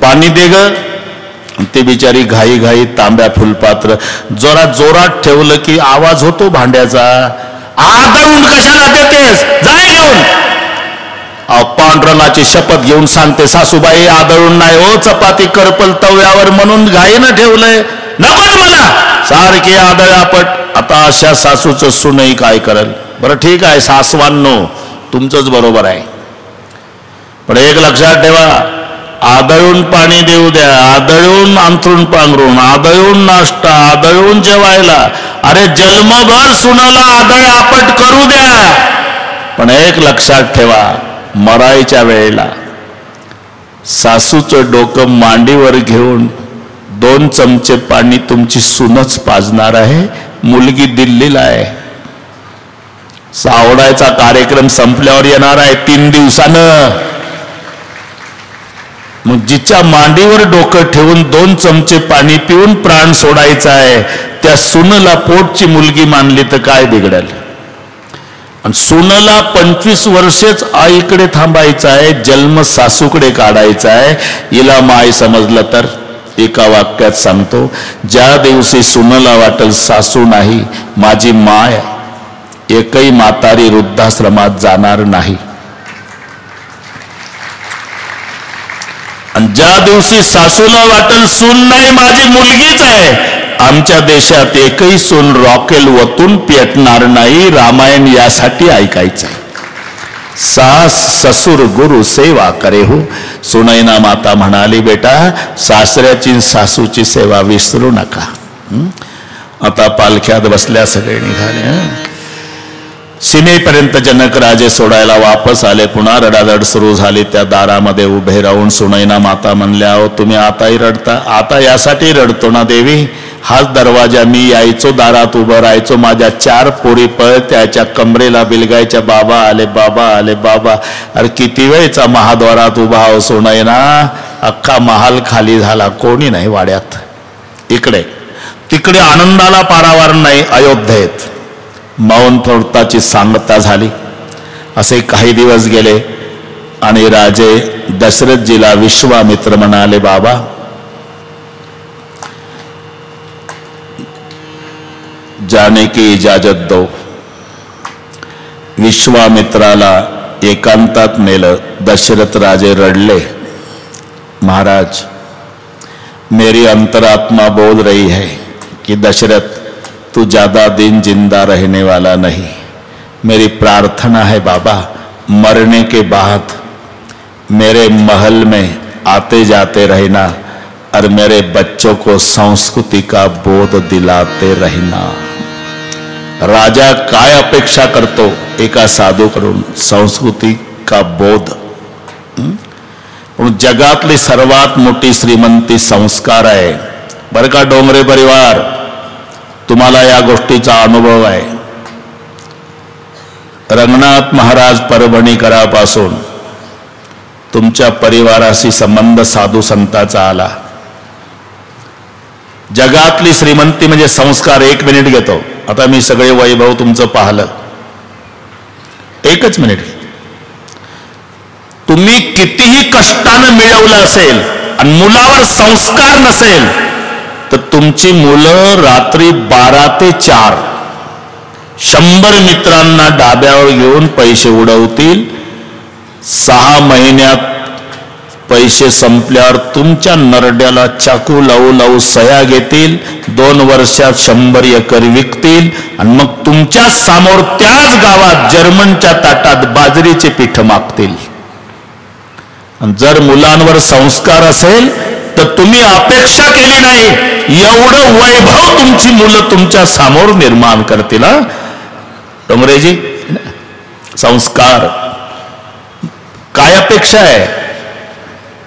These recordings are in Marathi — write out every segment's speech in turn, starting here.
पाणी दे ग. ते बिचारी घाई घाई तांब्या फुलपात्र जरा जोरात ठेवलं की आवाज होतो भांड्याचा. आदळून कशाला देतेस, जाय घेऊन. पांडुरंगाची शपथ घेऊन सांगते सासूबाई आदळून नाही हो, चपाती करपल तव्यावर म्हणून घाईनं ठेवलंय. नको मला सारखी आदळापट. आता अशा सासूचं सूनही काय करेल. बरं ठीक आहे सासवांनो, तुमचंच बरोबर आहे, पण एक लक्षात ठेवा, आदळून पाणी देऊ द्या, आदळून अंथरूण पांघरून, आदळून नाश्ता, आदळून जेवायला. अरे जन्मभर सुनाला आदळापट करू द्या, पण एक लक्षात ठेवा, मरायच्या वेळेला सासूचं डोकं मांडीवर घेऊन 2 चमचे पाणी तुमची सूनच पाजणार आहे. मुलगी दिल्लीला आहे, सावडायचा कार्यक्रम संपल्यावर येणार आहे 3 दिवसानं. मग जिच्या मांडीवर डोकं ठेवून 2 चमचे पाणी पिऊन प्राण सोडायचा आहे, त्या सुनला पोटची मुलगी मानली तर काय बिघडेल. आणि सुनला 25 वर्षेच आईकडे थांबायचं आहे, जन्म सासूकडे काढायचा आहे. हिला माय समजलं तर एका वाक्यात सांगतो, ज्या दिवशी सुनला वाटेल सासू नाही माझी माय, एकही म्हातारी वृद्धाश्रमात जाणार नाही. आणि ज्या दिवशी सासूला वाटेल सून नाही माझी मुलगीच आहे, आमच्या देशात एकही सून रॉकेल वतून पेटणार नाही. रामायण यासाठी ऐकायचं. सास ससुर गुरु सेवा करे हो. सुनैना माता म्हणाली, बेटा सासऱ्याची सासूची सेवा विसरू नका. आता पालख्यात बसल्या सगळे निघाले. सीमेपर्यंत जनक राजे सोडायला वापस आले. पुन्हा रडारड सुरू झाली. त्या दारामध्ये उभे राहून सुनैना माता म्हणल्या, हो तुम्ही आताही रडता. आता यासाठी रडतो ना देवी, हाच दरवाजा मी यायचो, दारात उभं राहायचो, माझ्या 4 पोरी पळ त्याच्या कमरेला बिलगायच्या, बाबा आले बाबा आले बाबा. अरे किती वेळचा महाद्वारात उभा हो सुनैना, अख्खा महाल खाली झाला, कोणी नाही वाड्यात. इकडे तिकडे आनंदाला पारावार नाही. अयोध्येत मौन व्रताची सांगता झाली. असे काही दिवस गेले आणि राजे दशरथजीला विश्वामित्र म्हणाले, बाबा जाने की इजाजत दो. विश्वामित्राला एकांतात नेलं. दशरथ राजे रडले, महाराज मेरी अंतरात्मा बोल रही है कि दशरथ तू ज्यादा दिन जिंदा रहने वाला नहीं. मेरी प्रार्थना है बाबा, मरने के बाद मेरे महल में आते जाते रहना और मेरे बच्चों को संस्कृति का बोध दिलाते रहना. राजा काय अपेक्षा करतो एका साधूकडून? संस्कृती का बोध. पण जगातली सर्वात मोठी श्रीमंती संस्कार आहे बरं का डोंगरे परिवार. तुम्हाला या गोष्टीचा अनुभव आहे. रंगनाथ महाराज परभणीकरापासून तुमच्या परिवाराशी संबंध साधू संतांचा आला. जगातली श्रीमंती म्हणजे संस्कार. 1 मिनिट घेतो. आता मी सगळे वैभव तुमचं पाहलं, 1च मिनिट. तुम्ही कितीही कष्टानं मिळवलं असेल आणि मुलावर संस्कार नसेल तर तुमची मुलं रात्री 12 ते 4 100 मित्रांना डाब्यावर घेऊन पैसे उडवतील. 6 महिन्यात पैसे संपल्यावर तुमच्या नरड्याला चाकू लावू लावू सह्या घेतील. 2 वर्षात 100 एकर विकतील आणि मग तुमच्या समोर त्याच गावात जर्मनच्या ताटात बाजरीचे पीठ मागतील. जर मुलांवर संस्कार असेल तर तुम्ही अपेक्षा केली नाही एवढं वैभव तुमची मुलं तुमच्या समोर निर्माण करतील. डोंगरेजी, संस्कार काय अपेक्षा है?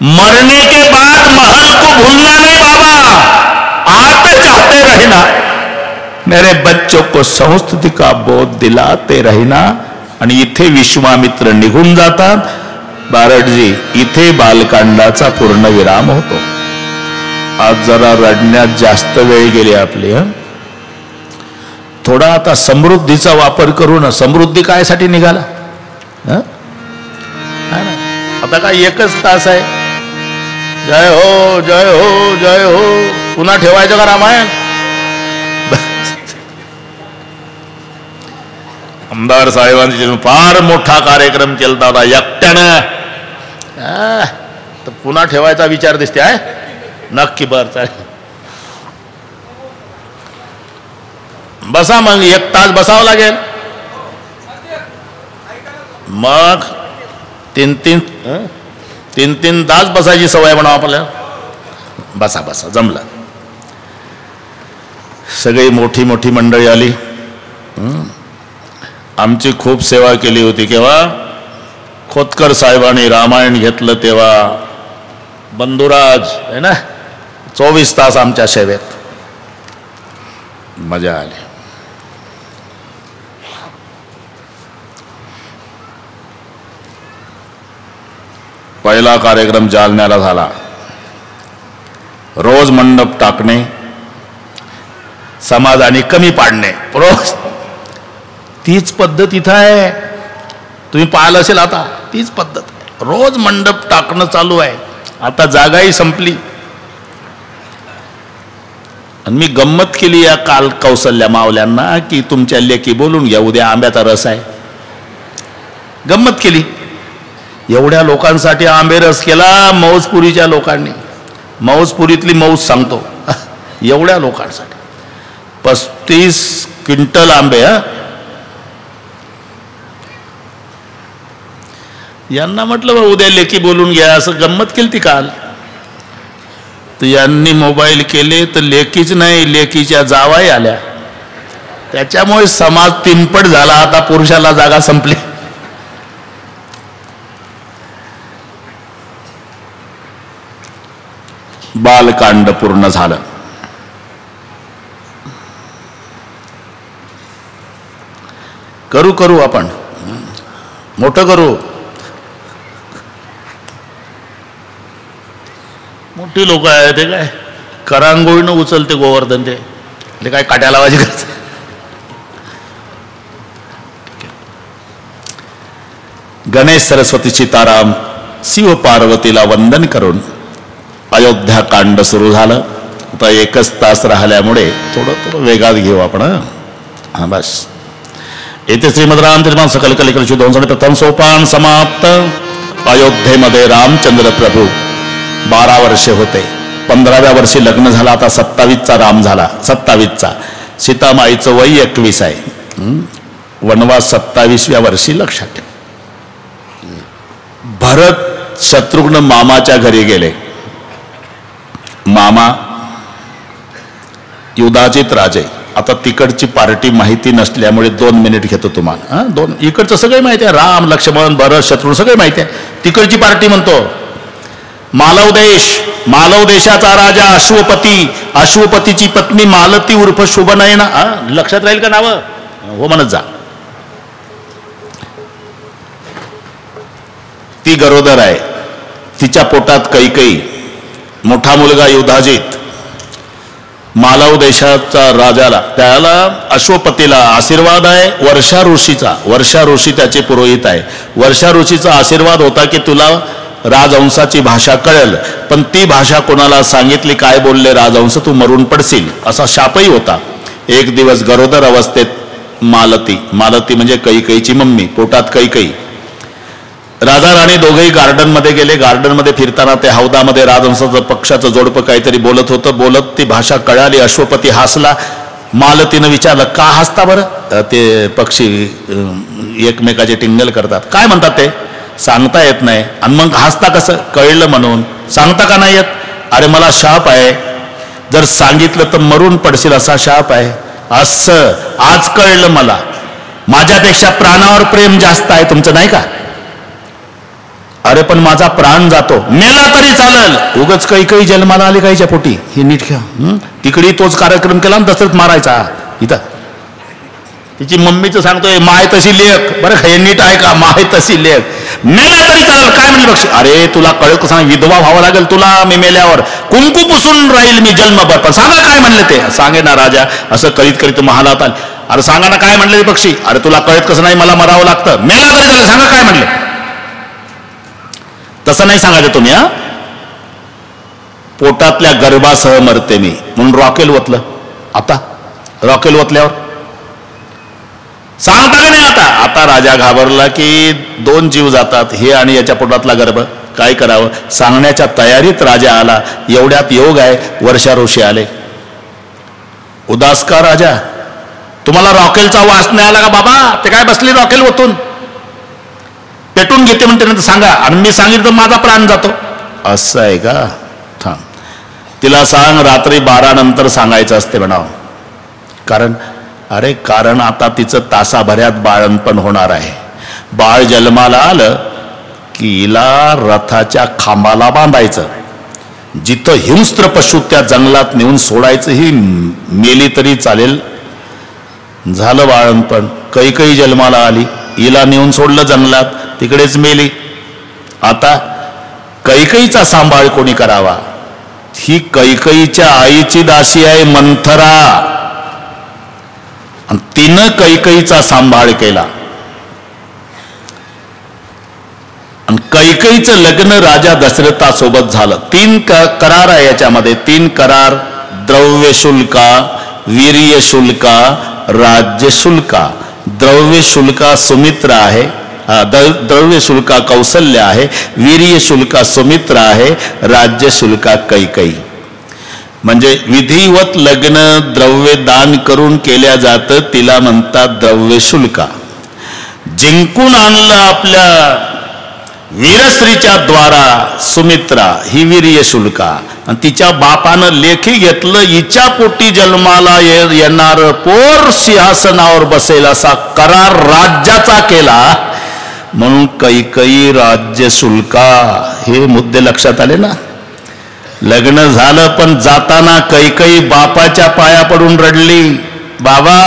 मरने के बाद महल को भूलना नहीं बाबा, आते जाते रहना, मेरे बच्चों को संस्कृति का बोध दिलाते रहना. आणि इथे विश्वामित्र निघून जातात. बारडजी, इथे बालकांडाचा पूर्ण विराम होतो. आज जरा रडण्यात जास्त वेळ गेली आपली. थोडा आता समृद्धीचा वापर करू ना. समृद्धी कायसाठी निघाला? आता काय 1च तास आहे. जय हो जय हो जय हो. पुन्हा ठेवायचं का रामायण? आमदार साहेबांचे फार मोठा कार्यक्रम केला होता एकट्यानं. तर पुन्हा ठेवायचा विचार दिसते आहे. नक्की बर चालेल. बसा मग 1 तास बसावं लागेल. मग 3 तास बसायची सवय म्हणा आपल्याला. बसा बसा जमलं. सगळी मोठी मोठी मंडळी आली. आमची खूप सेवा केली होती. केव्हा खोतकर साहेबांनी रामायण घेतलं तेव्हा बंधुराज आहे ना, 24 तास आमच्या सेवेत. मजा आली. पहिला कार्यक्रम जालन्याला झाला. रोज मंडप टाकणे, समाजाने कमी पाडणे, रोज तीच पद्धत इथं आहे. तुम्ही पाहिलं असेल आता तीच पद्धत. रोज मंडप टाकणं चालू आहे. आता जागाही संपली. आणि मी गंमत केली या काल कौशल्या मावल्यांना की तुमच्या लेकी बोलून घ्या, उद्या आंब्याचा रस आहे. गंमत केली. एवढ्या लोकांसाठी आंबे रस केला मौजपुरीच्या लोकांनी. मौजपुरीतली मौज सांगतो. एवढ्या लोकांसाठी 35 क्विंटल आंबे. यांना म्हटलं उद्या लेकी बोलून घ्या, असं गंमत केली ती काल. तर यांनी मोबाईल केले तर लेकीच नाही, लेकीच्या जावाई आल्या. त्याच्यामुळे समाज तिनपट झाला. आता पुरुषाला जागा संपली. बालकांड पूर्ण झालं. करू करू आपण मोठं करू. मोठी लोक आहे ते काय करांगोळीनं उचलते गोवर्धन. ते काय काट्याला वाजी करायचं. गणेश सरस्वती सीताराम शिव पार्वतीला वंदन करून अयोध्या कांड सुरू झालं. आता 1च तास राहिल्यामुळे थोडं वेगात घेऊ आपण. हा बस. येथे श्रीमद रामचरित सकल कलिकलची 2 प्रथम सोपान समाप्त. अयोध्येमध्ये रामचंद्र प्रभू 12 वर्षे होते. 15व्या वर्षी लग्न झालं. आता 27चा राम झाला. 27चा. सीतामाईचं वय 21 आहे. वनवास 27व्या वर्षी. लक्षात ठेव. भरत शत्रुघ्न मामाच्या घरी गेले. मामा युधाजित राजे. आता तिकडची पार्टी माहिती नसल्यामुळे 2 मिनिट घेतो तुम्हाला. 2. इकडचं सगळं माहिती आहे. राम लक्ष्मण भरत शत्रुघ्न सगळे माहिती आहे. तिकडची पार्टी म्हणतो मालव देश. मालव देशाचा राजा अश्वपती. अश्वपतीची पत्नी मालती उर्फ शुभनयना. लक्षात राहील का नाव? हो म्हणत जा. ती गरोदर आहे. तिच्या पोटात कैकई. मोठा मुलगा युधाजित. मालव देशाचा राजाला त्याला अश्वपतीला आशीर्वाद आहे वर्षा ऋषीचा. वर्षा ऋषी त्याचे पुरोहित आहे. वर्षा ऋषीचा आशीर्वाद होता की तुला राजहंसाची भाषा कळेल, पण ती भाषा कोणाला सांगितली काय बोलले राजहंस तू मरून पडशील, असा शापही होता. एक दिवस गरोदर अवस्थेत मालती. मालती म्हणजे कैकईची मम्मी. पोटात कैकई. राजा राणी दोघेही गार्डन मध्ये गेले. गार्डन मध्ये फिरताना ते हौदामध्ये राजहंसाचं पक्षाचं जोडपं काहीतरी बोलत होतं. बोलत ती भाषा कळाली. अश्वपती हसला. मालतीनं विचारलं का हसता बरं? ते पक्षी एकमेकाचे टिंगल करतात. काय म्हणतात ते सांगता येत नाही. आणि मग हसता कसं? कळलं म्हणून. सांगता का नाही येत? अरे मला शाप आहे, जर सांगितलं तर मरून पडशील असा शाप आहे. असं आज कळलं मला. माझ्यापेक्षा प्राणावर प्रेम जास्त आहे तुमचं नाही का? अरे पण माझा प्राण जातो. मेला तरी चालेल. उगच काही जन्माला आले काहीच्या पोटी. हे नीट घ्या. तिकडे तोच कार्यक्रम केला आणि दसरथ मारायचा. इथं तिची मम्मीचं सांगतोय माय तशी लेख. बरं हे नीट आहे का? माय तशी लेख. मेला तरी चालेल. काय म्हणले बघ? अरे तुला कळत कसं? विधवा व्हावं लागेल तुला. मी मेल्यावर कुंकू पुसून राहील मी जन्मभर. पण सांगा काय म्हणले ते? सांगे ना राजा. असं करीत करीत महालात आले. अरे सांगा ना काय म्हणले पक्षी? अरे तुला कळत कसं नाही? मला मरावं लागतं. मेला तरी चालेल. सांगा काय म्हणले? तसं नाही सांगायचं तुम्ही. पोटातल्या गर्भासह मरते मी म्हणून रॉकेल ओतलं. आता रॉकेल ओतल्यावर सांगता का नाही? आता राजा घाबरला की 2 जीव जातात, हे आणि याच्या पोटातला गर्भ. काय करावं सांगण्याच्या तयारीत राजा आला. एवढ्यात योग आहे, वर्षा ऋषी आले. उदास का राजा, तुम्हाला रॉकेलचा वास नाही आला का बाबा? ते काय बसले रॉकेल ओतून, पेटून घेते म्हणते नंतर सांगा, आणि मी सांगितलं तर माझा प्राण जातो. असं आहे का? थांब, तिला सांग रात्री 12 नंतर सांगायचं असते म्हणावं. कारण आता तिचं तासाभरात बाळंतपण होणार आहे. बाळ जन्माला आलं की हिला रथाच्या खांबाला बांधायचं, जिथं हिंस्त्र पशु त्या जंगलात नेऊन सोडायचं, ही मेली तरी चालेल. झालं बाळंतपण, कैकई जन्माला आली, हिला नेऊन सोडलं जंगलात, तिकडेच मेली. आता कैकईचा सांभाळ कोणी करावा? ही कैकईच्या आईची दासी आहे मंथरा, आणि तिनं कैकईचा सांभाळ केला. आणि कैकईचं लग्न राजा दशरथासोबत झालं. 3 करार आहे याच्यामध्ये. 3 करार: द्रव्य शुल्का, वीर्य शुल्का, राज्य शुल्का. द्रव्य शुल्का सुमित्रा आहे, द्रव्य शुल्का कौसल्य आहे, वीर्य शुल्का सुमित्रा आहे, राज्य शुल्का कैकई. म्हणजे विधिवत लग्न द्रव्य दान करून केल्या जातं, तिला म्हणतात द्रव्य शुल्का. जिंकून आणलं आपल्या वीरश्रीच्या द्वारा सुमित्रा, ही वीर्य शुल्का. आणि तिच्या बापानं लेखी घेतलं, हिच्या पोटी जन्माला येणार पोर सिंहासनावर बसेल असा करार राज्याचा केला, म्हणून कैकई राज्य शुल्का. हे मुद्दे लक्षात आले ना? लग्न झालं पण जाताना कैकई बापाच्या पाया पडून रडली, बाबा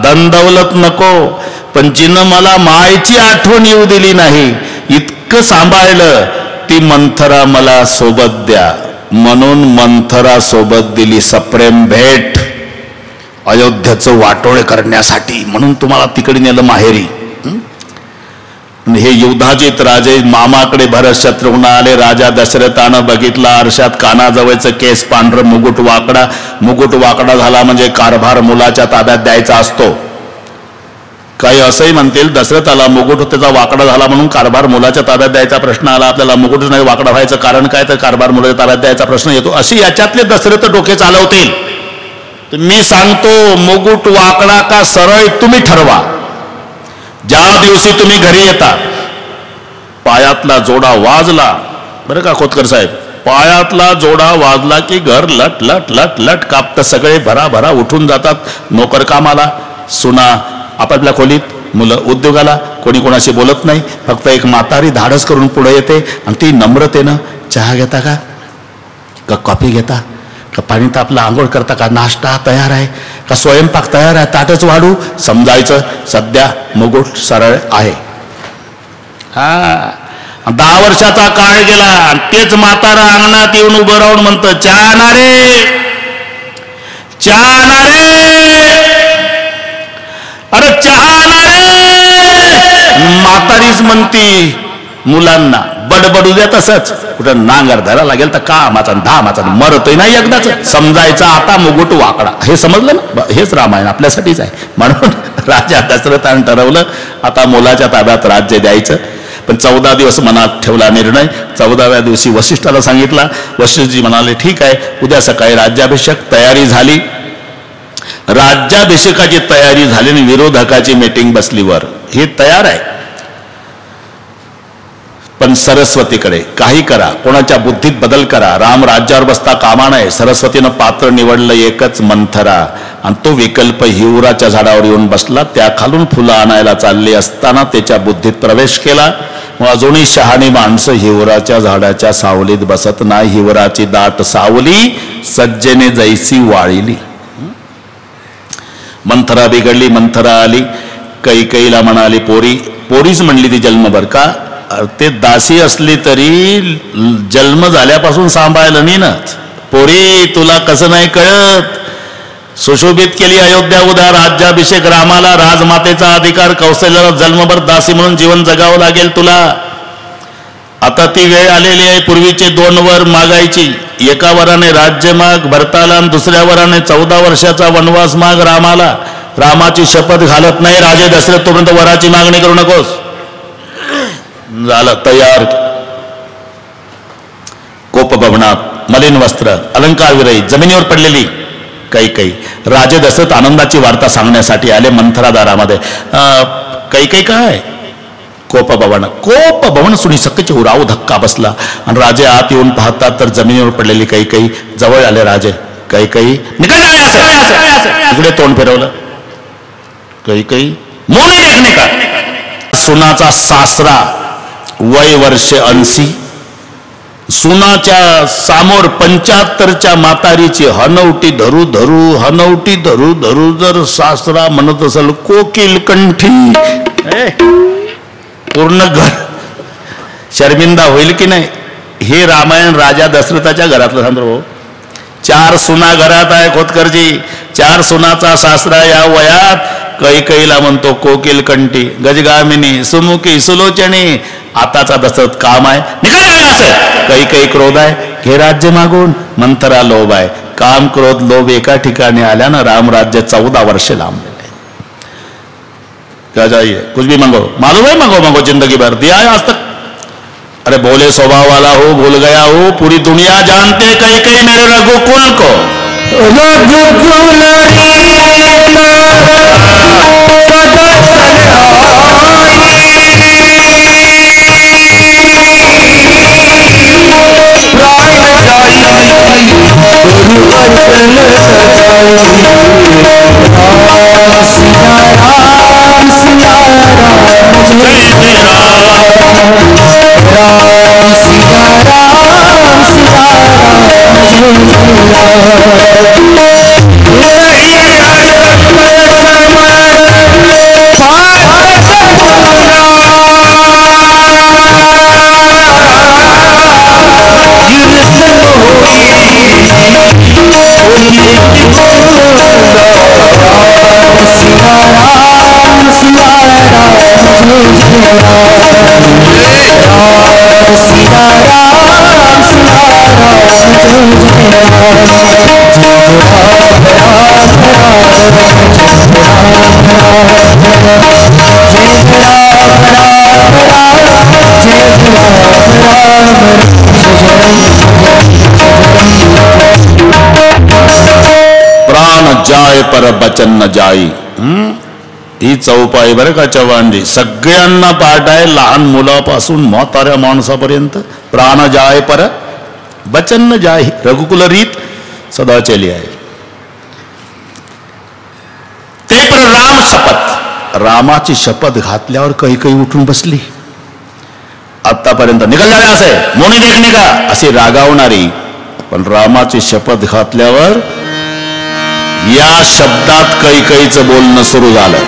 धन दौलत नको, पण जिनं मला मायची आठवण येऊ दिली नाही, इतकं सांभाळलं, ती मंथरा मला सोबत द्या. म्हणून मंथरा सोबत दिली सप्रेम भेट अयोध्येचं वाटोळे करण्यासाठी. म्हणून तुम्हाला तिकडे नेलं माहेरी. हे युधाजित राजे मामाकडे भरत शत्रुघ्न आले. राजा दशरथानं बघितला, आरशात कानाजवळचं केस पांढरं, मुकुट वाकडा झाला म्हणजे कारभार मुलाच्या ताब्यात द्यायचा असतो. काही असंही म्हणतील दशरथाला मुकुट त्याचा वाकडा झाला म्हणून कारभार मुलाच्या ताब्यात द्यायचा प्रश्न आला. आपल्याला मुकुट नाही वाकडा व्हायचं कारण काय, तर कारभार मुलाच्या ताब्यात द्यायचा प्रश्न येतो. अशी याच्यातले दशरथ डोके चालवतील. मी सांगतो, मुकुट वाकडा का सरळ तुम्ही ठरवा. ज्या दिवशी तुम्ही घरी येता, पायातला जोडा वाजला, बरं का खोतकर साहेब, पायातला जोडा वाजला की घर लट लट लट लट कापतं. सगळे भराभरा उठून जातात, नोकर कामाला, सुना आपापल्या खोलीत, मुलं उद्योगाला. कोणी कोणाशी बोलत नाही. फक्त एक म्हातारी धाडस करून पुढे येते आणि ती नम्रतेनं, चहा घेता का कॉफी घेता का, पाणी तापलं, आंघोळ करता का, नाश्ता तयार आहे का, स्वयंपाक तयार आहे, ताटच वाढू. समजायचं सध्या मुकुट सरळ आहे. 10 वर्षाचा काळ गेला आणि तेच म्हातारा अंगणात येऊन उभं राहून म्हणतं, चहा ना रे, चहा ना रे, अरे चहा ना रे. म्हातारीच म्हणती मुलांना, बडबडू द्या तसंच, कुठं नांगर धरा लागेल तर कामाचा धामाचा मरतोय नाही एकदाच. समजायचा आता मुकुट वाकडा. हे समजलं ना? हेच रामायण आपल्यासाठीच आहे. म्हणून राजा दशरथानं ठरवलं आता मुलाच्या ताब्यात राज्य द्यायचं. पण 14 दिवस मनात ठेवला निर्णय. 14व्या दिवशी वसिष्ठाला सांगितला. वसिष्ठजी म्हणाले ठीक आहे, उद्या सकाळी राज्याभिषेक. तयारी झाली. राज्याभिषेकाची तयारी झाली आणि विरोधकाची मीटिंग बसलीवर. हे तयार आहे, पण सरस्वतीकडे काही करा, कोणाच्या बुद्धीत बदल करा. राम राज्यावर बसता कामा नये. सरस्वतीनं पात्र निवडलं एकच, मंथरा. आणि तो विकल्प हिवराच्या झाडावर येऊन बसला. त्या खालून फुलं आणायला चालली असताना त्याच्या बुद्धीत प्रवेश केला. अजूनही शहाणी माणसं हिवराच्या झाडाच्या सावलीत बसत नाही. हिवराची दाट सावली सज्जेने जैसी वाळीली. मंथरा बिघडली. मंथरा आली, कैकईला म्हणाली, पोरीच म्हणली ती जन्मभर का, ते दासी असली तरी जन्म झाल्यापासून सांभाळलं नाही ना. पोरी तुला कसं नाही कळत, सुशोभित केली अयोध्या उद्या. राज्याभिषेक रामाला, राजमातेचा अधिकार कौशल्याला, जन्मभर दासी म्हणून जीवन जगावं लागेल तुला. आता ती वेळ आलेली आहे पूर्वीचे 2 वर मागायची. एका वराने राज्य माग भरताला आणि दुसऱ्या वराने 14 वर्षाचा वनवास माग रामाला. रामाची शपथ घालत नाही राजे दशरथ, तोपर्यंत वराची मागणी करू नकोस. झालं तयार. कोपभवनात मलिन वस्त्र, अलंकार विरहित, जमिनीवर पडलेली कैकई. राजे दशरथ आनंदाची वार्ता सांगण्यासाठी आले मंथरादारामध्ये. कैकई काय? कोपभवन सुनी सकचे उराव धक्का बसला आणि राजे आत येऊन पाहतात तर जमिनीवर पडलेली कैकई. जवळ आले राजे. कैकई निकल जाए ऐसे. इकडे तोंड फिरवलं. कैकई मुंह नहीं देखने का. सुनाचा सासरा वय वर्ष 80, सुनाच्या समोर 75च्या म्हातारीची हनवटी धरू धरू जर सासरा म्हणत असेल कोकिल कंठी, पूर्ण घर शर्मिंदा होईल की नाही. हे रामायण राजा दशरथाच्या घरातलं सांगतो. 4 सुना घरात आहे खोतकरजी. 4 सुनाचा सासरा या वयात कैकईला म्हणतो कोकिल कंठी, गजगामिनी, सुमुखी, सुलोचनी. आताचा दशरथ काम आहे. निघाल असं. कैकई क्रोध आहे, घे राज्य मागून. मंथरा लोभ आहे. काम क्रोध लोभ एका ठिकाणी आल्यानं रामराज्य 14 वर्ष लांबले. क्या चाहिए? कुछ भी मांगो. मालूम है मांगो जिंदगी भर दिया है आज तक. अरे भोले स्वभाव वाला हो, भूल गया हो. पूरी दुनिया जानते कैकई मेरे रघुकुल को. प्राण जाय पर बचन न जाई. ही चौपाई बरं का चव्हाणजी. सगळ्यांना पाठ आहे, लहान मुलापासून म्हाताऱ्या माणसापर्यंत. प्राण जाय पर बचन न जाई. रघुकुल रीत सदा चली आहे. ते पर राम शपथ. रामाची शपथ घातल्यावर कैकई उठून बसली. आतापर्यंत निकल जाणे असे, मोनी देखणे का अशी रागावणारी. पण रामाची शपथ घातल्यावर या शब्दात कैकईचं बोलणं सुरू झालं.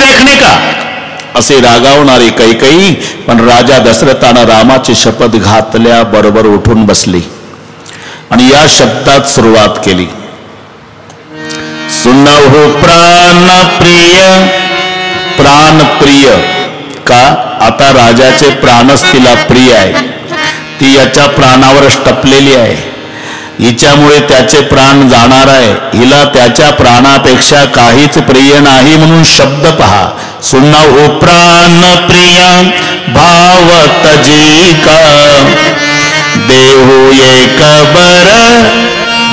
देखने का, असे रागावणारी कैकेयी. पण राजा दशरथानं रामाची शपथ घातल्याबरोबर उठून बसली आणि या शब्दात सुरुवात केली. सुनहु प्राण प्रिय. प्राण प्रिय का? आता राजाचे प्राणच तिला प्रिय आहे. ती याच्या प्राणावरच टपलेली आहे. हिच्यामुळे त्याचे प्राण जाणार आहे. हिला त्याच्या प्राणापेक्षा काहीच प्रिय नाही. म्हणून शब्द पहा. सुनहु प्राण प्रिय भाव तजी का, देहू एक बर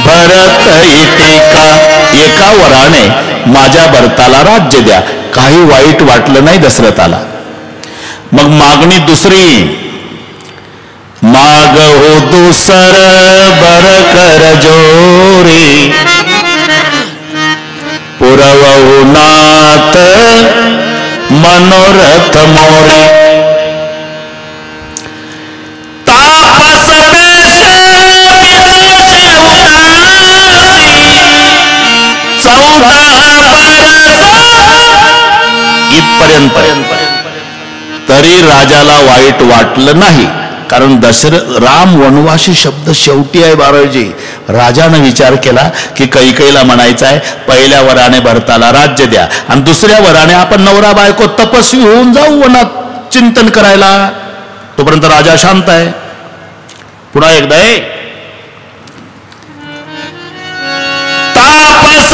भरत इतिका. एका वराने माझ्या भरताला राज्य द्या. काही वाईट वाटलं नाही दशरथाला. मग मागणी दुसरी. माग हो दुसर बर कर जोरी, पुरवहु नाथ मनोरथ मोरे. तापस पेश विदेश उदासी, 14 बरस इथपर्यंत. तरी राजाला वाईट वाटलं नाही. कारण राम वनवासी शब्द शेवटी आहे. बाराजी राजानं विचार केला की कैकेयीला म्हणायचं आहे पहिल्या वराने भरताला राज्य द्या आणि दुसऱ्या वराने आपण नवरा बायको तपस्वी होऊन जाऊ वनात चिंतन करायला. तोपर्यंत राजा शांत आहे. पुन्हा एकदा तापस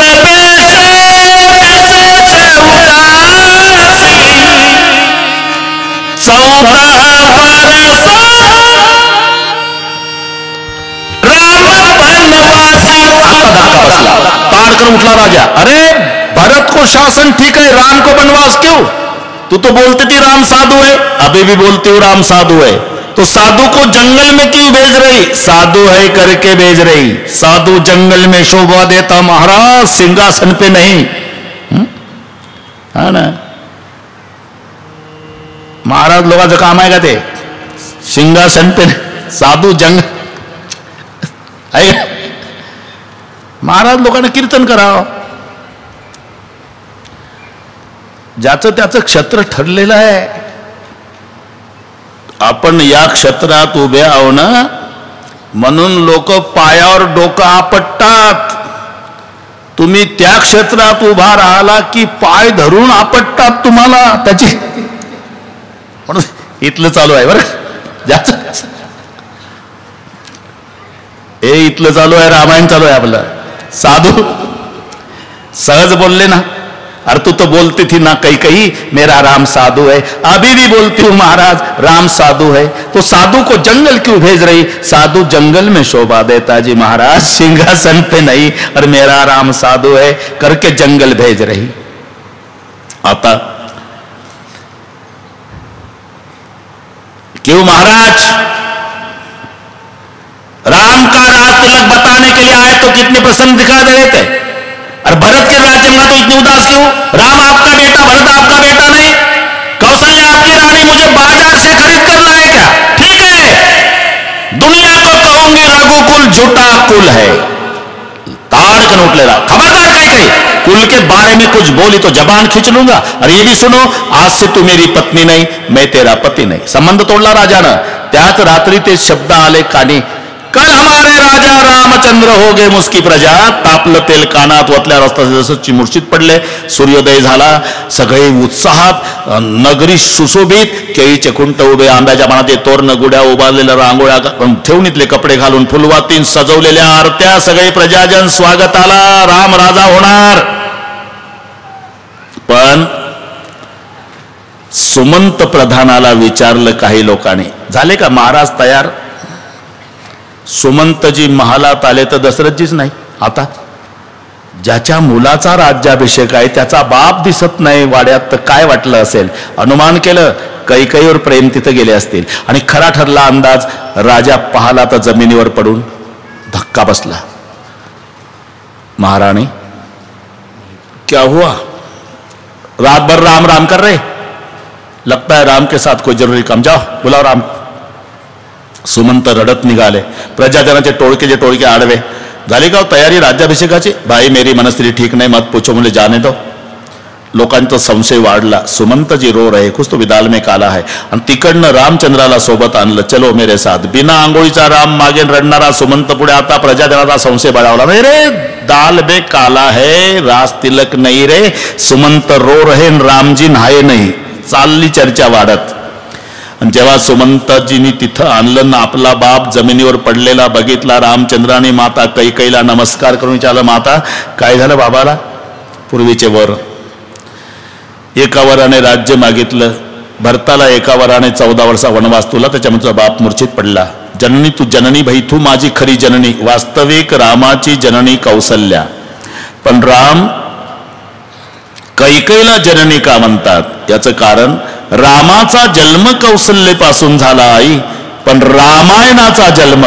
ताड़ कर उठला राजा. अरे भरत को शासन ठीक है, राम को वनवास क्यों? तू तो बोलती थी राम साधु है, अभी भी बोलती हूँ राम साधु है. तो साधु को जंगल में क्यों भेज रही? साधु है करके भेज रही. साधु जंगल में शोभा देता महाराज, सिंहासन पे नहीं. हा ना, महाराज लोकांचं काम आहे का ते? सिंहासन पे साधू जंगल आहे. महाराज लोकांना कीर्तन करावं. ज्याचं त्याचं क्षेत्र ठरलेलं आहे. आपण या क्षेत्रात उभे आहो ना, म्हणून लोक पायावर डोकं आपटतात. तुम्ही त्या क्षेत्रात उभा राहिला की पाय धरून आपटतात तुम्हाला. त्याची म्हणून इथलं चालू आहे बरं. ज्याचं इथलं चालू आहे, रामायण चालू आहे आपलं. साधू सहज बोलले ना. अरे तू तो बोलती थी ना कैकेयी मेरा राम साधु है, अभी भी बोलती हूं महाराज राम साधु है. तो साधु को जंगल क्यों भेज रही? साधु जंगल में शोभा देता जी महाराज, सिंहासन पे नहीं. और मेरा राम साधु है करके जंगल भेज रही. आता क्यों महाराज? राम का राज तिलक बताने के लिए आए तो कितने प्रसन्न दिखा दे रहे थे. और भरत के राज्य में तो इतनी उदास क्यों? राम आपका बेटा, भरत आपका बेटा नहीं. कौशल्या आपकी रानी, मुझे बाजार से खरीद कर लाए क्या? ठीक है, दुनिया को कहूंगी रघुकुल झूठा कुल है. ताड़ कर उठ लेगा. खबरदार कैकेयी, कुल के बारे में कुछ बोली तो जबान खींच लूंगा. और ये भी सुनो, आज से तू मेरी पत्नी नहीं, मैं तेरा पति नहीं. संबंध तोडला राजानं. त्याच रात्री ते शब्द आले कानी. कल हमारे राजा रामचंद्र हो गए मुस्की प्रजा. तापलं तेल कानात ओतल्या रस्ता जसं मूर्छित पडले. सूर्योदय झाला. सगळे उत्साहात, नगरी सुशोभित. केळीचे खुंट उभे, आंब्याच्या पानात तोरण, गुड्या उभारलेल्या रांगोळ्या, ठेवणीतले कपडे घालून फुलवातीन सजवलेल्या आरत्या. सगळे प्रजाजन स्वागताला. राम राजा होणार. पण सुमंत प्रधानाला विचारलं काही लोकांनी, झाले का महाराज तयार? सुमंतजी महालात आले तर दशरथजीच नाही. आता ज्याच्या मुलाचा राज्याभिषेक आहे त्याचा बाप दिसत नाही वाड्यात, तर काय वाटलं असेल? अनुमान केलं कैकेयीवर प्रेम तिथं गेले असतील. आणि खरा ठरला अंदाज. राजा पाहला तर जमिनीवर पडून धक्का बसला. महाराणी क्या हुआ? रात भर राम राम कर रहे, लगता है राम के साथ कोई जरूरी काम. जाओ बुलाओ राम. सुमंत रडत निघाले. प्रजाजनाचे टोळके आडवे झाले. का तयारी राज्याभिषेकाची? भाई मेरी मनस्थिति ठीक नहीं, मत पूछो, मुझे जाने दो. लोकांचा संशय वाढला, सुमंतजी रो रहे, कुछ तो विदाल में काला है. आणि तिकडनं रामचंद्राला सोबत आणलं, चलो मेरे साथ. बिना आंघोळीचा राम मागे रडणारा सुमंत पुढे आता प्रजाजनाचा संशय बळावला. नाही रे, दाल में काला है, रास तिलक नाही रे, सुमंत रो रहे, रामजी नहाये नाही. चालली चर्चा वाढत. आणि जेव्हा सुमंतजींनी तिथं आणलं ना, आपला बाप जमिनीवर पडलेला बघितला, रामचंद्राने माता कैकेयीला नमस्कार करून विचारलं, माता काय झालं बाबाला? पूर्वीचे वर, एका वराने राज्य मागितलं, भरताला एका वराने 14 वर्षा वनवास तुला, त्याच्यामुळे तुझा बाप मूर्छित पडला. जननी तू जननी भाई, तू माझी खरी जननी. वास्तविक रामाची जननी कौसल्या, पण राम कैकेयीला जननी का म्हणतात? याचं कारण रामाचा जन्म कौसल्येपासून झाला आई, पण रामायणाचा जन्म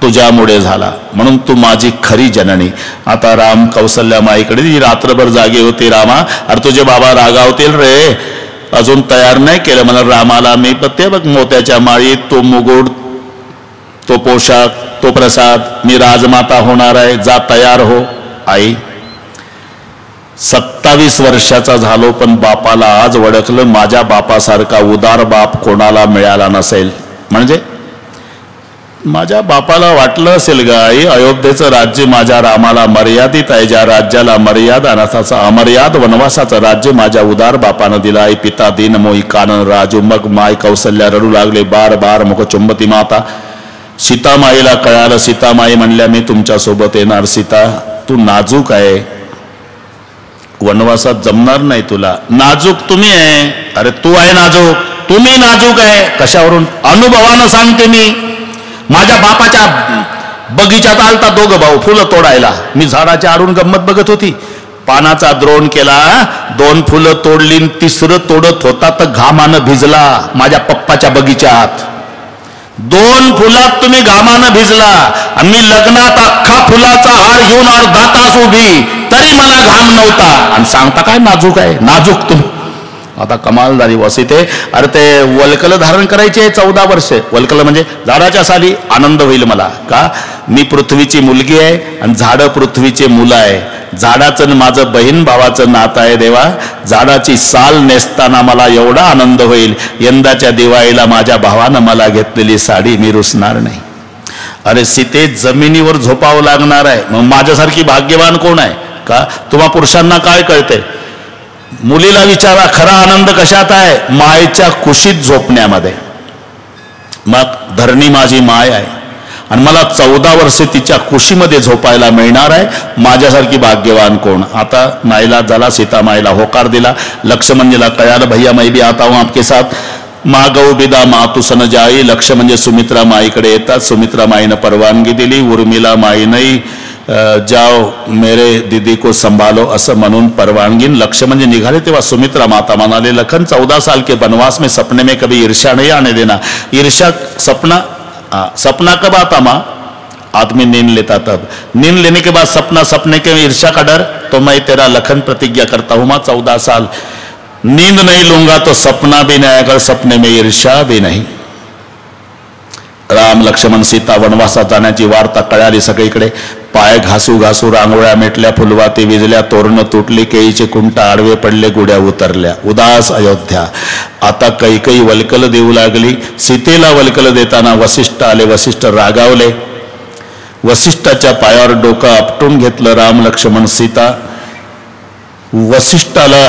तुझ्यामुळे झाला, म्हणून तू माझी खरी जननी. आता राम कौसल्या माईकडे रात्रभर जागे होते. रामा, अरे तुझे बाबा रागावतील रे, अजून तयार नाही केलं मला. रामाला मी ते बघ मोत्याच्या माळीत, तो मुकुट, तो पोशाख, तो प्रसाद, मी राजमाता होणार आहे, जा तयार हो. आई 27 वर्षाचा झालो, पण बापाला आज ओळखलं, माझ्या बापासारखा उदार बाप कोणाला मिळाला नसेल. म्हणजे माझ्या बापाला वाटलं असेल गाई, अयोध्येचं राज्य माझ्या रामाला मर्यादित आहे, ज्या राज्याला मर्यादा नसाचा अमर्याद वनवासाचं राज्य माझ्या उदार बापानं दिलं आहे. पिता दीन मोही कानन राजू. मग माय कौसल्या रडू लागले, बार बार मुख चुंबती माता. सीतामाईला कळालं, सीतामाई म्हणल्या, मी तुमच्या सोबत येणार. सीता तू नाजूक आहे, वनवासात जमणार नाही तुला. नाजूक तुम्ही आहे. अरे तू आहे नाजूक, तुम्ही नाजूक आहे. कशावरून? अनुभवानं सांगते मी. माझ्या बापाच्या बगीचात आलता दोघं भाऊ फुलं तोडायला, मी झाडाच्या आडून गंमत बघत होती. पानाचा द्रोण केला, 2 फुलं तोडली, 3रं तोडत होता तर घामानं भिजला माझ्या पप्पाच्या बगीचात. 2 फुलात तुम्ही घामानं भिजला, आणि मी लग्नात अख्खा फुलाचा हार घेऊन अर्धा तास उभी, तरी मला घाम नव्हता. आणि सांगता काय नाजूक आहे? नाजूक तुम्ही. आता कमाल झाली वसिते. अरे ते वल्कल धारण करायचे 14 वर्षे. वल्कल म्हणजे झाडाच्या साली. आनंद होईल मला का? मी पृथ्वीची मुलगी आहे आणि झाडं पृथ्वीचे मुलं आहे. झाडाचं माझं बहीण भावाचं नातं आहे देवा. झाडाची साल नेसताना मला एवढा आनंद होईल. यंदाच्या दिवाळीला माझ्या भावानं मला घेतलेली साडी मी रुसणार नाही. अरे सीते, जमिनीवर झोपावं लागणार आहे. मग माझ्यासारखी भाग्यवान कोण आहे का? तुम्हा पुरुषांना काय कळते? मुलीला विचारा, खरा आनंद कशात आहे? मायच्या कुशीत झोपण्यामध्ये. मग धरणी माझी माय आहे आणि मला 14 वर्षे तिच्या कुशीमध्ये झोपायला मिळणार आहे. माझ्यासारखी भाग्यवान कोण? आता नाईलाज झाला. सीतामाईला होकार दिला. लक्ष्मणजीला कळालं, भैया मैं भी आता हूं आपके साथ. मा गौ बिदा मातु सन जाई. लक्ष्मण म्हणजे सुमित्रा माईकडे येतात. सुमित्रा माईनं परवानगी दिली. उर्मिला माई नाही, जाओ मेरे दीदी को संभालो असं म्हणून परवानगी. लक्ष्मण म्हणजे निघाले तेव्हा सुमित्रा माता म्हणाले, लखन 14 साल के वनवास में सपने में कभी ईर्ष्या नहीं आने देना. ईर्ष्या सपना कब आता माँ? आदमी नींद लेता तब. नींद लेने के बाद सपना, सपने के ईर्ष्या का डर. तो मैं तेरा लखन प्रतिज्ञा करता हूँ माँ, 14 साल नींद नहीं लूंगा तो सपना भी नहीं आएगा, सपने में ईर्ष्या भी नहीं. राम लक्ष्मण सीता वनवासात जाण्याची वार्ता कळाली सगळीकडे. पाय घासू घासू रांगोळ्या मेटल्या, फुलवाती विजल्या, तोरणं तुटली, केळीचे कुंट आडवे पडले, गुड्या उतरल्या. उदास अयोध्या. आता कैकेयी वल्कल देऊ लागली. सीतेला वल्कल देताना वसिष्ठ आले. वसिष्ठ रागावले. वसिष्ठाच्या पायावर डोकं आपटून घेतलं राम लक्ष्मण सीता. वसिष्ठाला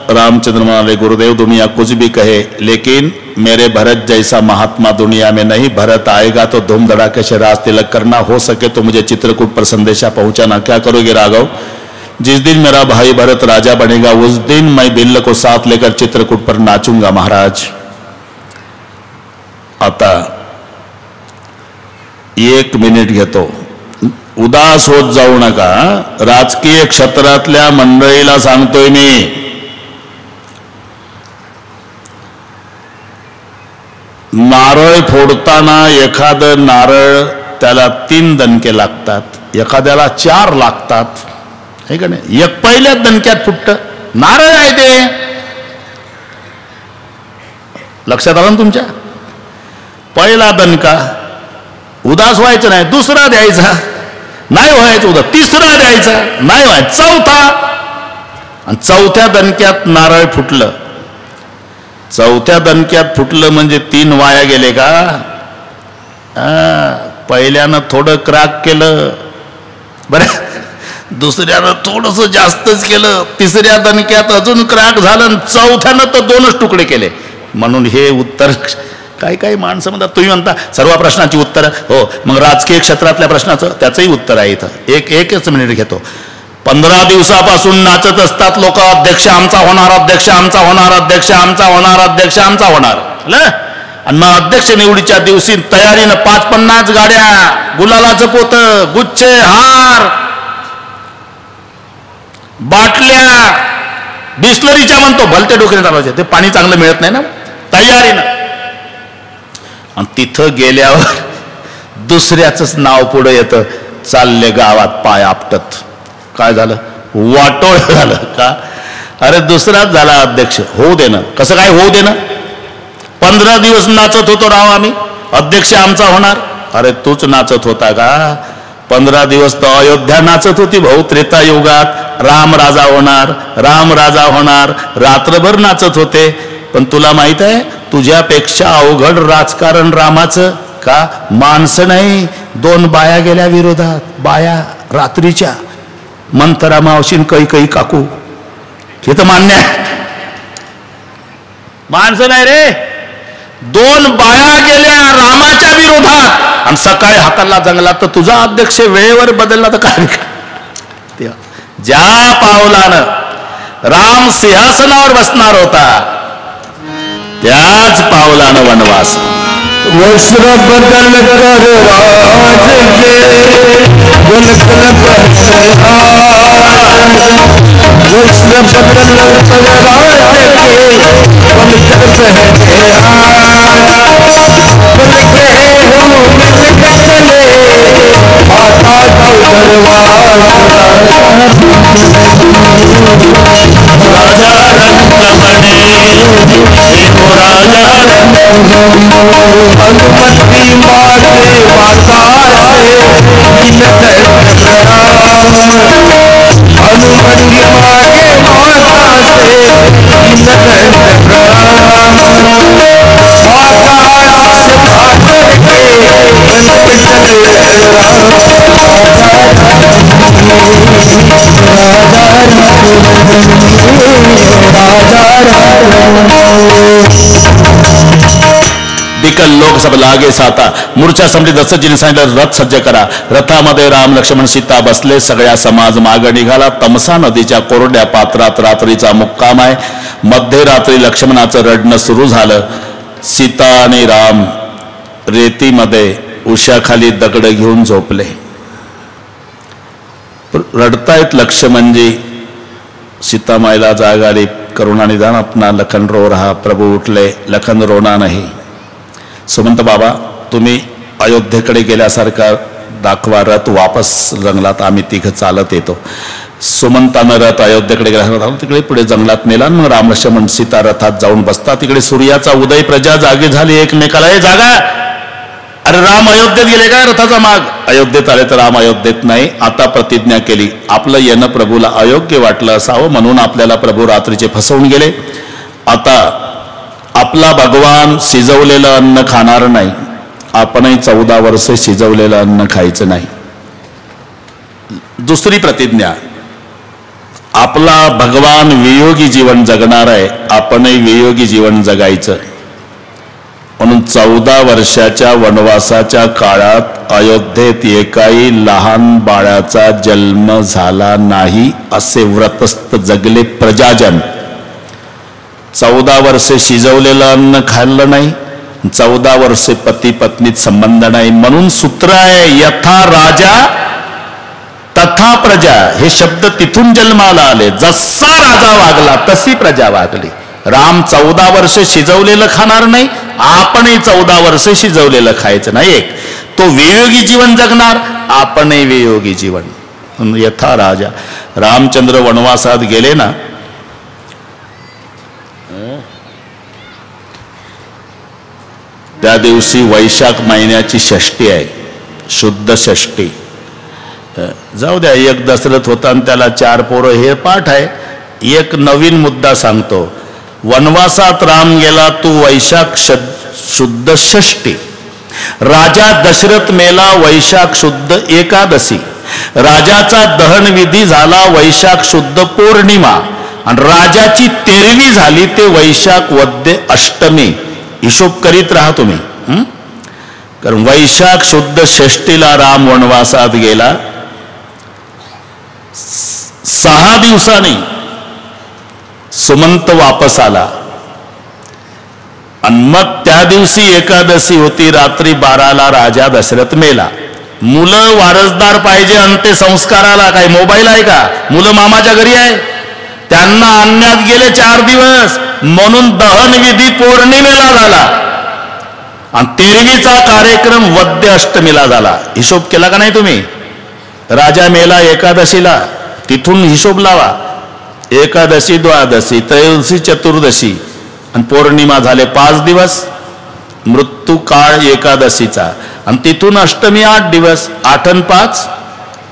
रामचंद्र म्हणाले, गुरुदेव दुनिया कुछ भी कहे लेकिन मेरे भरत जैसा महात्मा दुनिया में नहीं. भरत आएगा तो धूम धड़ाके से राज तिलक करना. हो सके तो मुझे चित्रकूट पर संदेशा पहुंचाना. क्या करोगे राघव? जिस दिन मेरा भाई भरत राजा बनेगा उस दिन मैं बिल्ल को साथ लेकर चित्रकूट पर नाचूंगा महाराज. आता 1 मिनिट घेतो. उदास होत जाऊ नका. राजकीय क्षेत्रातल्या मंडळीला सांगतोय मी, नारळ फोडताना एखादं नारळ त्याला 3 दणके लागतात, एखाद्याला 4 लागतात, हे का नाही? एक पहिल्याच दणक्यात फुटतं. नारळ आहे ते. लक्षात आलं ना तुमच्या? पहिला दणका. उदास व्हायचं नाही. दुसरा द्यायचा, नाही व्हायचं उदास. तिसरा द्यायचा, नाही व्हायचं. चौथा. आणि चौथ्या दणक्यात नारळ फुटलं. चौथ्या दणक्यात फुटलं म्हणजे 3 वाया गेले का? पहिल्यानं थोडं क्राक केलं बरं, दुसऱ्यानं थोडस जास्तच केलं, तिसऱ्या दणक्यात अजून क्राक झालं, चौथ्यानं तर 2च तुकडे केले. म्हणून हे उत्तर काही काही माणसं म्हणतात, तुम्ही म्हणता सर्व प्रश्नाची उत्तर हो, मग राजकीय क्षेत्रातल्या प्रश्नाचं त्याचंही उत्तर आहे इथं. एकच मिनिट घेतो. 15 दिवसापासून नाचत असतात लोक, अध्यक्ष आमचा होणार, अध्यक्ष आमचा होणार, अध्यक्ष आमचा होणार, अध्यक्ष आमचा होणार. आणि मग अध्यक्ष निवडीच्या दिवशी तयारीनं 50 गाड्या, गुलालाचं पोतं, गुच्छे, हार, बाटल्या, बिस्लरीच्या म्हणतो, भलते डोक्याने चालवायचे. ते पाणी चांगलं मिळत नाही ना, तयारीनं. आणि तिथं गेल्यावर दुसऱ्याच नाव पुढे येतं, चालले गावात पाय आपटत. काय झालं? वाटोळ झालं का? अरे दुसराच झाला अध्यक्ष. होऊ दे ना. कसं काय होऊ दे ना? 15 दिवस नाचत होतो राव आम्ही, अध्यक्ष आमचा होणार. अरे तूच नाचत होता का? 15 दिवस तर अयोध्या नाचत होती भाऊ. त्रेतायुगात राम राजा होणार, राम राजा होणार, रात्रभर नाचत होते. पण तुला माहित आहे तुझ्यापेक्षा अवघड राजकारण रामाचं का? माणसं नाही, 2 बाया गेल्या विरोधात, बाया रात्रीच्या, मंथरा मावशीन कैकई काकू. हे तर मान्य आहे. माणसं नाही रे, 2 बाया गेल्या रामाच्या विरोधात आणि सकाळी हाताला जंगलात. तर तुझा अध्यक्ष वेळेवर बदलला तर काय? ज्या पावलानं राम सिंहासनावर बसणार होता त्याच पावलानं वनवास. वस्त्र बदल कर राज वस्त्र बदल कर अनुमति मांगे माता से, अनुमति मांगे माता बिकल लोकसभा लागे साता. मूर्छा समजी दशरथजीने सांगितलं रथ सज्ज करा. रथामध्ये राम लक्ष्मण सीता बसले. सगळ्या समाज मागे निघाला. तमसा नदीच्या कोरड्या पात्रात रात्रीचा मुक्काम आहे. मध्यरात्री लक्ष्मणाचं रडणं सुरू झालं. सीता आणि राम रेतीमध्ये उशाखाली दगड घेऊन झोपले. रडतायत लक्ष्मणजी. सीतामाईला जाग आली. करुणानिधान अपना लखन रो रहा, प्रभू उठले. लखन रोना नाही. सुमंत बाबा तुम्ही अयोध्येकडे गेल्यासारखा दाखवा रथ, वापस जंगलात आम्ही तिघं चालत येतो. सुमंतानं रथ अयोध्येकडे गेला. तिकडे पुढे जंगलात नेला. मग राम लक्ष्मण सीता रथात जाऊन बसता. तिकडे सूर्याचा उदय. प्रजा जागी झाली एकमेकाला. हे जागा, अरे राम अयोध्येत गेले का? रथाचा माग. अयोध्येत आले तर राम अयोध्येत नाही. आता प्रतिज्ञा केली. आपलं येणं प्रभूला अयोग्य वाटलं असावं म्हणून आपल्याला प्रभू रात्रीचे फसवून गेले. आता आपला भगवान शिजवलेलं अन्न खाणार नाही. आपणही 14 वर्ष शिजवलेलं अन्न खायचं नाही. दुसरी प्रतिज्ञा, आपला भगवान वियोगी जीवन जगणार आहे. आपणही वियोगी जीवन जगायचं. म्हणून 14 वर्षाच्या वनवासाच्या काळात अयोध्येत एकाही लहान बाळाचा जन्म झाला नाही असे व्रतस्थ जगले प्रजाजन. 14 वर्षे शिजवलेलं अन्न खाल्लं नाही. 14 वर्षे पती पत्नीत संबंध नाही. म्हणून सूत्र आहे यथा राजा तथा प्रजा. हे शब्द तिथून जन्माला आले. जसा राजा वागला तशी प्रजा वागली. राम 14 वर्ष शिजवलेलं खाणार नाही. आपणही 14 वर्ष शिजवलेलं खायचं नाही. एक तो वियोगी जीवन जगणार. आपणही वियोगी जीवन. यथा राजा. रामचंद्र वनवासात गेले ना, त्या दिवशी वैशाख महिन्याची षष्टी आहे. शुद्ध षष्टी. जाऊ द्या, एक दशरथ होता आणि त्याला 4 पोरं, हे पाठ आहे. एक नवीन मुद्दा सांगतो. वनवासात राम गेला तो वैशाख शुद्ध षष्टी. राजा दशरथ मेला वैशाख शुद्ध एकादशी. राजाचा दहन विधी झाला वैशाख शुद्ध पौर्णिमा आणि राजाची 13वी झाली ते वैशाख वद्य अष्टमी. हिशोब करीत राहा तुम्ही. कारण वैशाख शुद्ध षष्टीला राम वनवासात गेला. 6 दिवसांनी सुमंत वापस आला आणि मग त्या दिवशी एकादशी होती. रात्री 12ला राजा दशरथ मेला. मुलं वारसदार पाहिजे अंत्यसंस्काराला. काय मोबाईल आहे का? मुलं मामाच्या घरी आहे, त्यांना आणण्यात गेले 4 दिवस. म्हणून दहन विधी पौर्णिमेला झाला आणि 13वीचा कार्यक्रम वद्य अष्टमीला झाला. हिशोब केला का नाही तुम्ही? राजा मेला एकादशीला, तिथून हिशोब लावा. एकादशी, द्वादशी, त्रयोदशी, चतुर्दशी आणि पौर्णिमा झाले 5 दिवस. मृत्यू काळ एकादशीचा आणि तिथून अष्टमी 8 दिवस. 8 आणि 5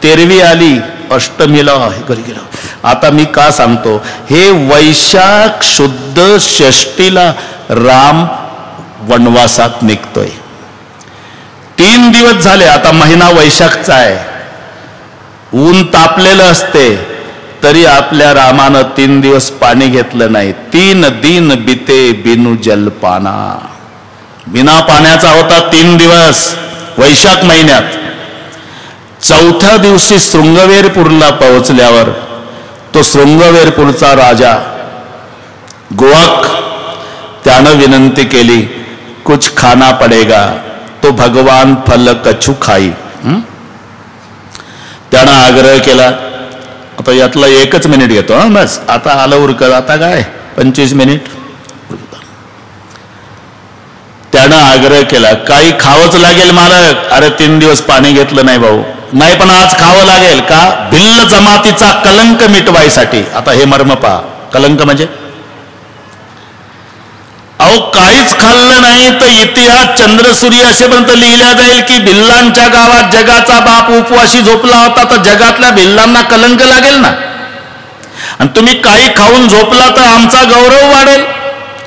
13वी आली. अष्टमीला घरी गेलो. आता मी का सांगतो हे? वैशाख शुद्ध षष्टीला राम वनवासात निघतोय. 3 दिवस झाले. आता महिना वैशाखचा आहे. ऊन तापलेलं असते तरी आपल्या रामानं 3 दिवस पाणी घेतलं नाही. 3 दिन बिते बिनु जलपाना. बिना पाण्याचा होता 3 दिवस वैशाख महिन्यात. 4थ्या दिवशी शृंगवेरपूरला पोहोचल्यावर तो शृंगवेरपूरचा राजा गोवाक त्यानं विनंती केली, कुछ खाना पडेगा. तो भगवान फल कछु खाई. त्यानं आग्रह केला. आता यातला 1च मिनिट घेतो. बस आता आलं उरकत. आता काय 25 मिनिट. त्यानं आग्रह केला, काही खावंच लागेल मालक. अरे 3 दिवस पाणी घेतलं नाही भाऊ. नाही पण आज खावं लागेल. का? भिल्ल जमातीचा कलंक मिटवायसाठी. आता हे मर्म पहा. कलंक म्हणजे अहो काहीच खाल्लं नाही तर इतिहास चंद्रसूर्य असेपर्यंत लिहिल्या जाईल की भिल्लांच्या गावात जगाचा बाप उपवाशी झोपला होता. तर जगातल्या भिल्लांना कलंक लागेल ना. आणि तुम्ही काही खाऊन झोपला तर आमचा गौरव वाढेल.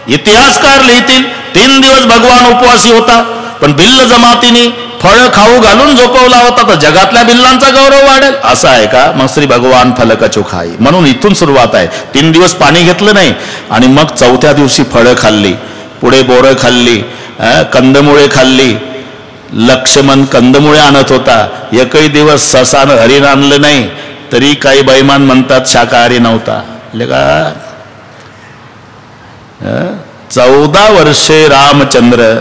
इतिहासकार लिहितील 3 दिवस भगवान उपवासी होता पण भिल्ल जमातीने फळ खाऊ घालून झोपवला होता तर जगातल्या भिल्लांचा गौरव वाढेल. असं आहे का? मग श्री भगवान फल कछु खाई. म्हणून इथून सुरुवात आहे. 3 दिवस पाणी घेतलं नाही आणि मग 4थ्या दिवशी फळं खाल्ली. पुढे बोरं खाल्ली, कंदमुळे खाल्ली. लक्ष्मण कंदमुळे आणत होता. एकही दिवस ससानं हरिण आणलं नाही तरी काही बैमान म्हणतात शाकाहारी नव्हता. का 14 वर्षे रामचंद्र.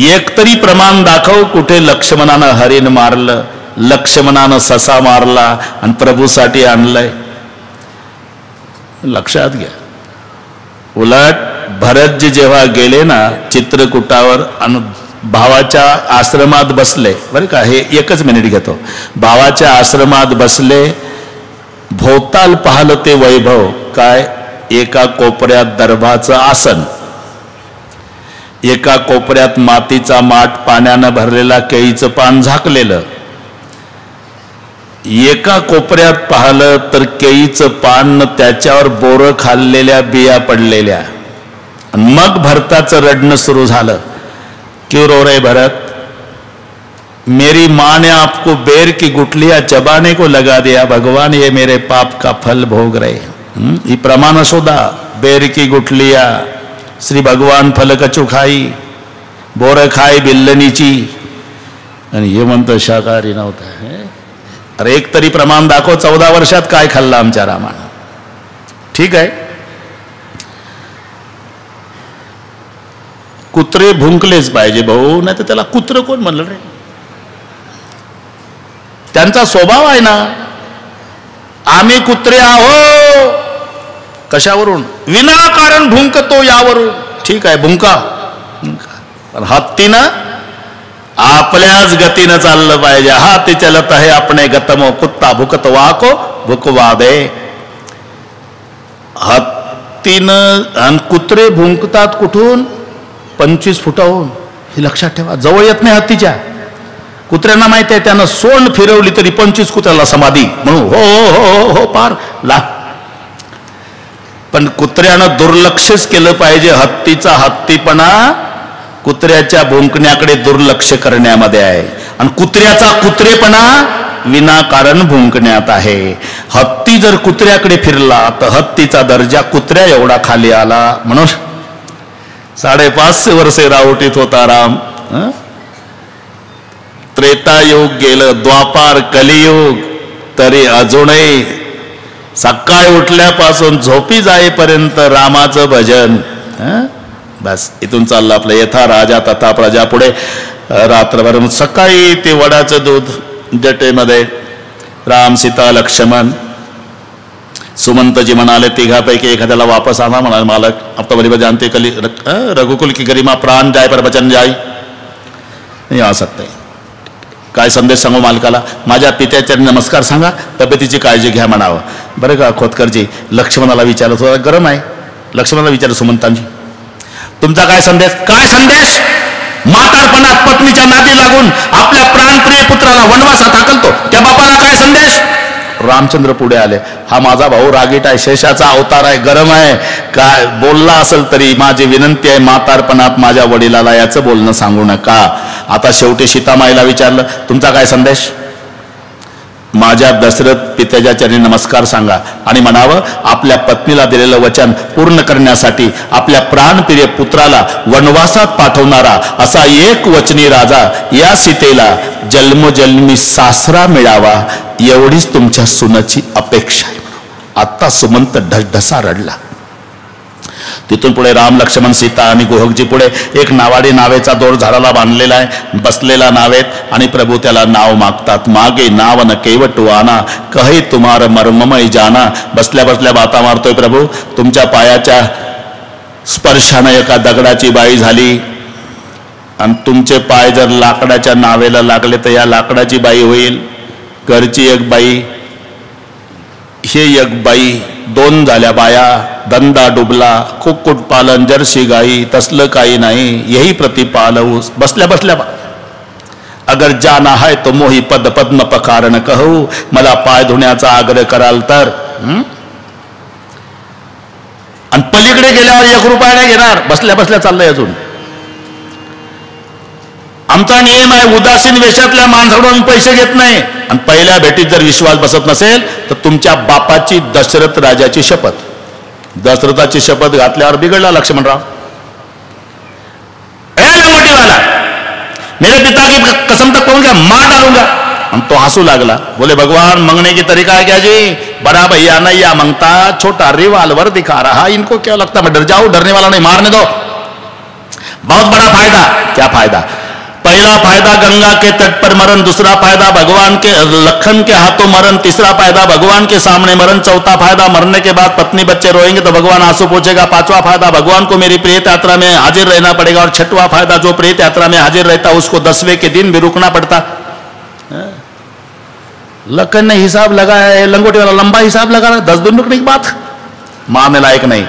एक तरी प्रमाण दाखव कुठे लक्ष्मणानं हरिण मारलं, लक्ष्मणानं ससा मारला आणि प्रभूसाठी आणलंय. लक्षात घ्या. उलट भरतजी जेव्हा गेले ना चित्रकूटावर आणि भावाच्या आश्रमात बसले. बरं का, हे 1च मिनिट घेतो. भावाच्या आश्रमात बसले. भोवताल पाहलं ते वैभव. काय? एका कोपऱ्यात दर्भाचं आसन, एका कोपऱ्यात मातीचा माठ पाण्यानं भरलेला केळीचं पान झाकलेलं. एका कोपऱ्यात पाहिलं तर केळीचं पान त्याच्यावर बोरं खाल्लेल्या बिया पडलेल्या. मग भरताचं रडणं सुरू झालं. क्यों रो रहे भरत? मेरी माँ ने आपको बेर की गुठलियां चबाने को लगा दिया. भगवान ये मेरे पाप का फल भोग रहे. ही प्रमाण शोधा. बेर की गुठलिया. श्री भगवान फल कछु खाई. बोर खाई बिल्लनीची. आणि हे म्हणतो शाकाहारी नव्हता. अरे एक तरी प्रमाण दाखव. 14 वर्षात काय खाल्लं आमच्या रामानं? ठीक आहे. कुत्रे भुंकलेच पाहिजे भाऊ, नाही तर त्याला कुत्र कोण म्हणलं रे? त्यांचा स्वभाव आहे ना. आम्ही कुत्रे आहो. कशावरून? विनाकारण भुंकतो यावरून. ठीक आहे, भुंका. पण हत्तीनं आपल्याच गतीनं चाललं पाहिजे. हाती चलत आहे अपने गतमो, कुत्ता भुकत वाको भुकवा दे. हत्तीनं आणि कुत्रे भुंकतात कुठून? 25 फुटाहून. हे लक्षात ठेवा. जवळ येत नाही हत्तीच्या. कुत्र्यांना माहिती आहे त्यानं सोंड फिरवली तरी 25 कुत्र्याला समाधी. म्हणून हो हो हो हो पार पण कुत्र्यानं दुर्लक्षच केलं पाहिजे. हत्तीचा हत्तीपणा कुत्र्याच्या भुंकण्याकडे दुर्लक्ष करण्यामध्ये आहे आणि कुत्र्याचा कुत्रेपणा विनाकारण भुंकण्यात आहे. हत्ती जर कुत्र्याकडे फिरला तर हत्तीचा दर्जा कुत्र्या एवढा खाली आला. म्हणून 550 वर्षे राहुटीत होता राम. त्रेतायुग गेलं, द्वापार कलियुग, तरी अजूनही सकाळी उठल्यापासून झोपी जाईपर्यंत रामाचं भजन. बस इथून चाललं आपलं यथा राजा तथा प्रजा. पुढे रात्रभर सकाळी ते वडाचं दूध जटेमध्ये, राम सीता लक्ष्मण. सुमंतजी म्हणाले तिघापैकी एखाद्याला वापस आणा. म्हणाले मालक अब तो बड़ी जानते कली रघुकुल की गरिमा प्राण जाय पर वचन जाय नाही आ सकते. काय संदेश सांगू मालकाला? माझ्या पित्याच्या नमस्कार सांगा, तब्येतीची काळजी घ्या म्हणावं. बरं का खोतकरजी? लक्ष्मणाला विचारलं, थोडा गरम आहे. लक्ष्मणाला विचारलं सुमंतांजी तुमचा काय संदेश? काय संदेश? म्हातारपणात पत्नीच्या नादी लागून आपल्या प्राणप्रिय पुत्राला वनवासात हाकलतो त्या बापाला काय संदेश? रामचंद्र पुढे आले. हा माझा भाऊ रागीट आहे, शेषाचा अवतार आहे, गरम आहे. काय बोलला असेल तरी माझी विनंती आहे, म्हातारपणात माझ्या वडिलाला याचं बोलणं सांगू नका. आता शेवटी सीतामाईला विचारलं तुमचा काय संदेश? माझ्या दशरथ पित्याच्या चरणी नमस्कार सांगा आणि म्हणावं आपल्या पत्नीला दिलेलं वचन पूर्ण करण्यासाठी आपल्या प्राणप्रिय पुत्राला वनवासात पाठवणारा असा एक वचनी राजा या सीतेला जन्मोजन्मी सासरा मिळावा एवढीच तुमच्या सुनाची अपेक्षा आहे. आता सुमंत ढसढसा रडला. तिथून पुढे राम लक्ष्मण सीता आणि गोहकजी पुढे एक नावाडी नावेचा दोर झाडाला बांधलेला आहे. बसलेला नावेत आणि प्रभू त्याला नाव मागतात. मागे नाव न केवटू आना कहे तुम्हार मर्ममय जाना. बसल्या बसल्या बाता मारतोय प्रभू. तुमच्या पायाच्या स्पर्शानं एका दगडाची बाई झाली आणि तुमचे पाय जर लाकडाच्या नावेला लागले तर या लाकडाची बाई होईल. घरची एक बाई, हे एक बाई, दोन झाल्या बाया. धंदा डुबला, कुक्कुट पालन, जर्सी गाई, तसलं काही नाही. यही प्रतिपालऊ. बसल्या बसल्या अगर जाना है तो मोही पद पद्म पकारण कहू. मला पाय धुण्याचा आग्रह कराल तर. आणि पलीकडे गेल्यावर 1 रुपया नाही घेणार. बसल्या बसल्या चाललंय अजून. आमचा नियम आहे उदासीन वेशातल्या माणसाकडून पैसे घेत नाही. आणि पहिल्या भेटीत जर विश्वास बसत नसेल तर तुमच्या बापाची दशरथ राजाची शपथ. दशरथाची शपथ घातल्यावर बिघडला लक्ष्मणराव. लंगोटीवाला मेरे पिता की कसम तक कहूंगा मार डालूंगा. हम तो हंसू लागला. बोले भगवान मंगने की तरीका है क्या जी? बड़ा भैया नैया मांगता, छोटा रिवाल्वर दिखा रहा, इनको क्या लगता मैं डर जाऊं? डरने वाला नहीं, मारने दो. बहुत बड़ा फायदा. क्या फायदा? पहला फायदा गंगा के तट पर मरण, दूसरा फायदा भगवान के लखन के हाथों मरण, तीसरा फायदा भगवान के सामने मरण, चौथा फायदा मरने के बाद पत्नी बच्चे रोएंगे तो भगवान आंसू पोंछेगा, पांचवा फायदा भगवान को मेरी प्रेत यात्रा में हाजिर रहना पड़ेगा, और छठवां फायदा जो प्रेत यात्रा में हाजिर रहता उसको 10वें के दिन भी रुकना पड़ता. लखन ने हिसाब लगाया है, लंगोटी वाला लंबा हिसाब लगा रहा है. 10 दिन रुकने की बात मानने लायक नहीं.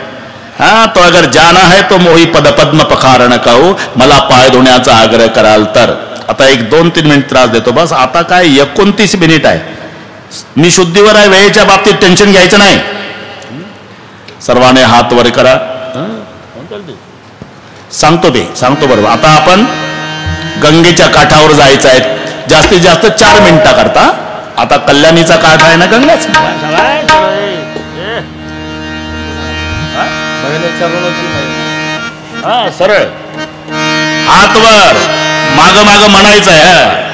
हाँ तो अगर जाना है तो मोही पद पद्म पखारण कहू. मला पाय धुण्याचा आग्रह कराल तर. आता 1-2-3 मिनिट त्रास देतो बस. आता काय 29 मिनिट आहे. मी शुद्धीवर आहे, वेळेच्या बाबतीत टेन्शन घ्यायचं नाही. सर्वांनी हात वर करा. सांगतो बरोबर. आता आपण गंगेच्या काठावर जायचं आहे. जास्तीत जास्त 4 मिनिटा करता. आता कल्याणीचा काठ आहे ना गंगाच. सरळ हातवर माग माग म्हणायचं आहे.